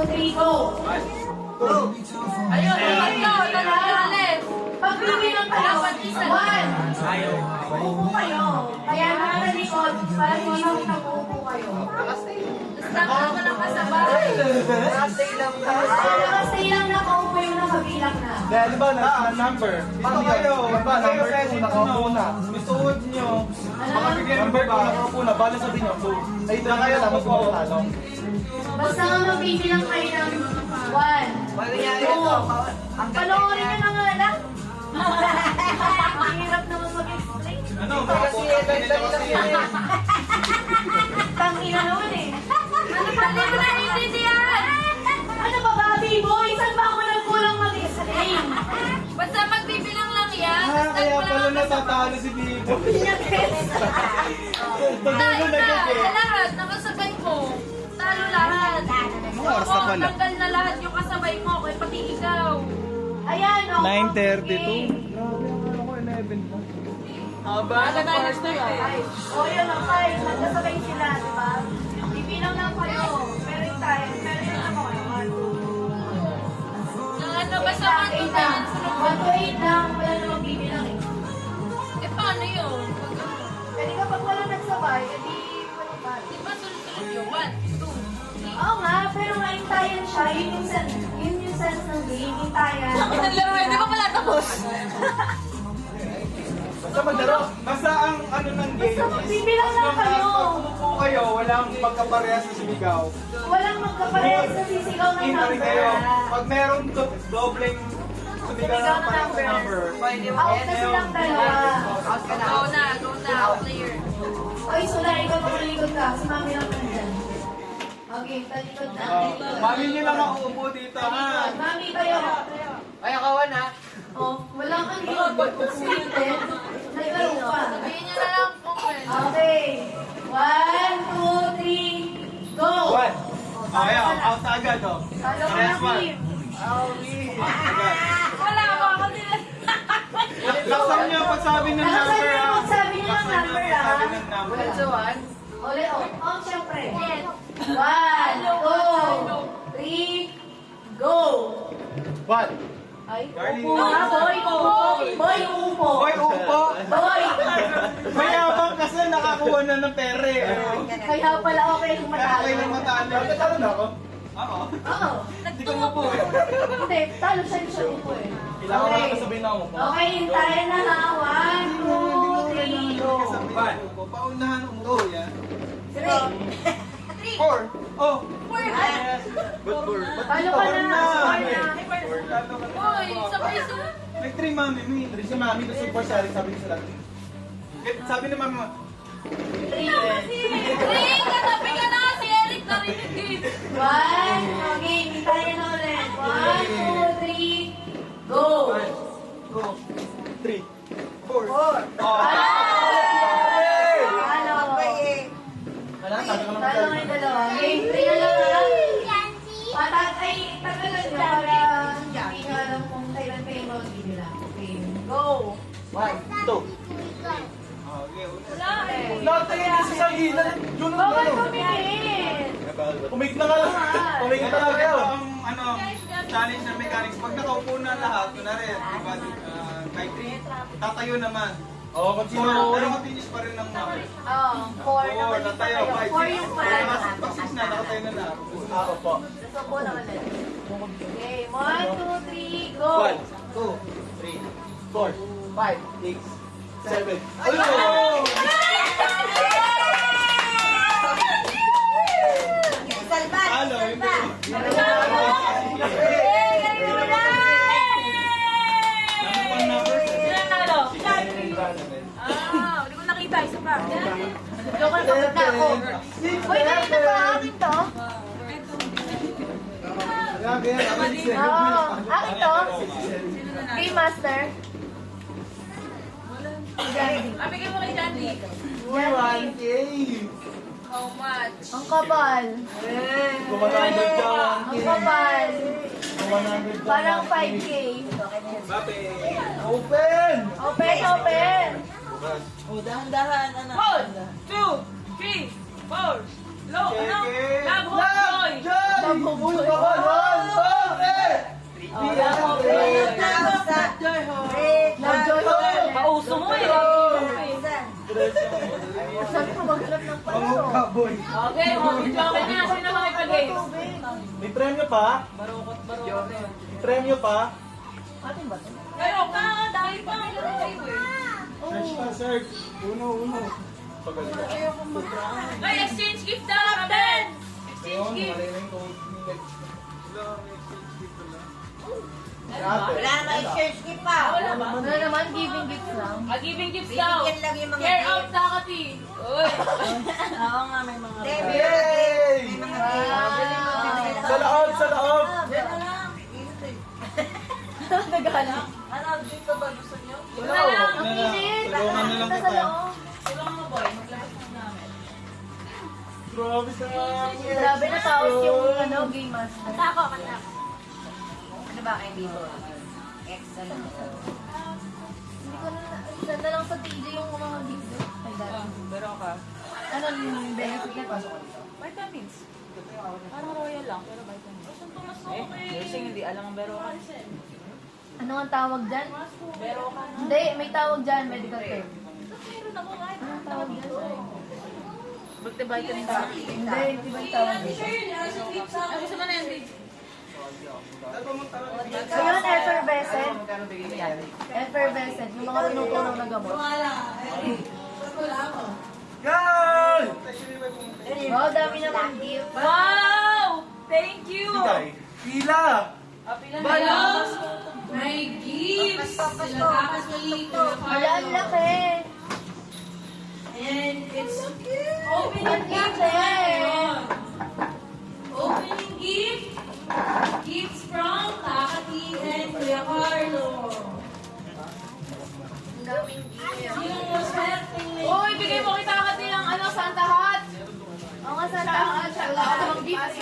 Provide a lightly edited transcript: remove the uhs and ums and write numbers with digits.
2, 3, go! Ayun, tatlo ulit. Pagbibilang kayo, 1. Ayaw. Uupo kayo. Kaya nakatalikod, para hindi nag-uupo kayo. Basta ako lang kasabay. Nakastay lang nakaupo yung nakabilang na. Dahil ba na number? Paano kayo? Ba number 2 nakaupo na. Misuod nyo. Makapigyan number 2 nakaupo na. Bala sabihin nyo. So, ay ito na kayo lang mas matalo. Basta nga magbibilang kayo ng 1, 2. Panoorin nyo na nga lang. Ang hirap naman mag-explain. Ano? Makapunta nila kasi Tangina naman eh. Ano ba? Hindi mo naiintindihan. Ano ba, Bobby boy? Saan ba ako nagkulang mag-explain? Basta magbibilang lang yan. Ah, Basta kaya wala pala kang kasabay. natatalo si Bibo. Sa lahat, nakasabay mo. Talo lahat. oras na pala? Tanggal na lahat yung kasabay mo. Kaya pati ikaw. Ayan, o. 9:32. Grabe ang ano ko, 11 na. O yun, okay. Nagkasabay sila, di ba? Bibilang lang kayo. Pero yung tayo, pero yun ako. 1, 2. Ang ano, basta 8 lang. 1 to 8 lang. Wala na magbibilang eh. Eh, paano yun? Pwede kapag wala nagsabay, edi walang bali. Di ba sunod-sunod yung 1, 2, 3? Oo nga, pero maintayan siya. Yun yung sense ng game. Intayan. Hindi pa pala tapos. Basta maglaro. Basta ang ano ng game Basta magbibilang lang kayo. Pag umupo kayo, walang magkaparehas na sumigaw. Walang magkaparehas na sisigaw ng Team pa rin number. kayo. Pag meron dobleng sumigaw ng parehas na number. Out na silang dalawa. Go na, clear. Oy, Sula, ikaw pamalikod ka. Si Mami lang nandyan. Okay, talikod na. Mami niyo lang ang uupo dito, ha? Mami, kayo. Ay, akawan ha. Oh, wala kang seated. Naglaro ka. Sabihin niyo na lang kung kailan. Okay. 1, 2, 3, go! One. Okay, out na agad, oh. Talo ka Next na, one. Kim. Wala ako ako nila. Laksan niyo pag sabi ng Laksan number, niyo ha? pag sabi niyo ng Laksan number, niyo pag ha? sabi ng number. Uli, oh. Oh, syempre. 1, 2, 3, go! One. Ay, Darling. upo ka, boy. Upo. Boy, upo. Boy, upo. Boy. Mayabang kasi nakakuha na ng pere. Kaya pala okay kung Kaya matalo. okay lang matalo. Natalo na ako? Oo. Oo. Hindi ko upo eh. Hindi, talo siya yung siya upo eh. Kailangan ko lang sabihin na ako po. Okay, hintayin na ha. 1, 2, 3, go. One. Paunahan umupo yan. 3. Four. Oh. Talo ka na. Score na. Uy, sabay-sabay. May three mami. May three si mami. Tapos yung parsari sabi ko sila. Sabi ni mami mo. 3. Ring, katabi ka na. Si Eric narinig din. 1. Okay, hintayin na ulit. 1, 2, 3, go. Go. Three. Four. 4. Oh. Talo. Wala, sabi ko naman Talo ngayon dalawa. Game 3 na lang ha. Patatay, tagalan nyo para hindi nyo alam kung kailan kayo magbibilang. Okay, go. One, two. Okay, Wala eh. lahat tayo dito sa gila. Yun ang Bawal ano. kumingin. Umig na nga lang. Umig na nga kayo. Ang ano, challenge ng mechanics. Pag nakaupo na lahat, kunwari, diba, by three, tatayo naman. Oo, pero continuous pa rin ng number. Oo, 4 naman yung Natayo, patayo. 4 yung patayo. Pag 6 na, nakatayo na lahat. Ako po. So, po na ulit. Okay, 1, 2, 3, go. 1, 2, 3, 4, 5, 6, 7. Hello! Ano? Ilan talo? Hindi ko nakita. Isa pa. Joke lang, pagod na ako. Uy, kanina ba akin to? Grabe yan. Oo, akin to? Game Master? Bigyan mo kay Jandy. Uy, 1K! How much? Ang kapal. Kumanandod ka, 1K. Ang kapal. Kumanandod ka, Parang 1K. 5K. Open! Open, open. One, two, three, four. Low, ano? Check it. Love, boy. Diyan! Love, Uy, bawal! Baboy. Okay, okay na. Sino naman may pag-games? May premyo pa? May premyo pa? Pero ka, dahil pa. Search pa, search. Uno. Pagaling. Ay, exchange gift daw, Captain! Exchange gift. Wala naman i-share skip pa. Wala ba? Ano naman, giving gifts lang. Giving gifts daw. Bibigyan lang yung mga Care gift. out Takati. Uy. Oo nga, may mga... Hindi, Yay! may mga gift. Sa loob, sa loob! Naghahanap. Ano, dito ba gusto nyo? Wala lang, ang init. Tulungan na lang Nasa kita. loob. Tulungan mo, boy. Maglabas na namin. Grabe sa Grabe na taos yung ano, game master. Kanta ako, kanta. Ano ba kayo dito? X ano? Hindi ko na, isa na lang sa TJ yung mga dito. Ay, dati. Pero ka. Ano yung benefit na pasok? Vitamins. Parang royal lang, pero vitamins. Mas okay. Nursing, hindi alam ang bero ka. Ano ang tawag dyan? Bero ka na. Hindi, may tawag dyan, medical term. Meron ako kahit. Ano ang tawag dyan? Multivitamins. Hindi, hindi ba yung tawag dyan? Ano gusto mo na yan, babe? So yun, effervescent. Effervescent, yung mga tinutunaw na gamot. Yan! Wow, dami naman gift. Wow! Thank you! Higay. Pila! Balos! May gifts! Wala, ang laki. And it's opening Ang gift laki. ngayon. Opening gift. Gifts from Takati and Kuya Carlo. Yung setting na Uy, bigay mo kita Takati ng ano, Santa Hat. Oo nga, Santa Hat. Wala ka namang gift.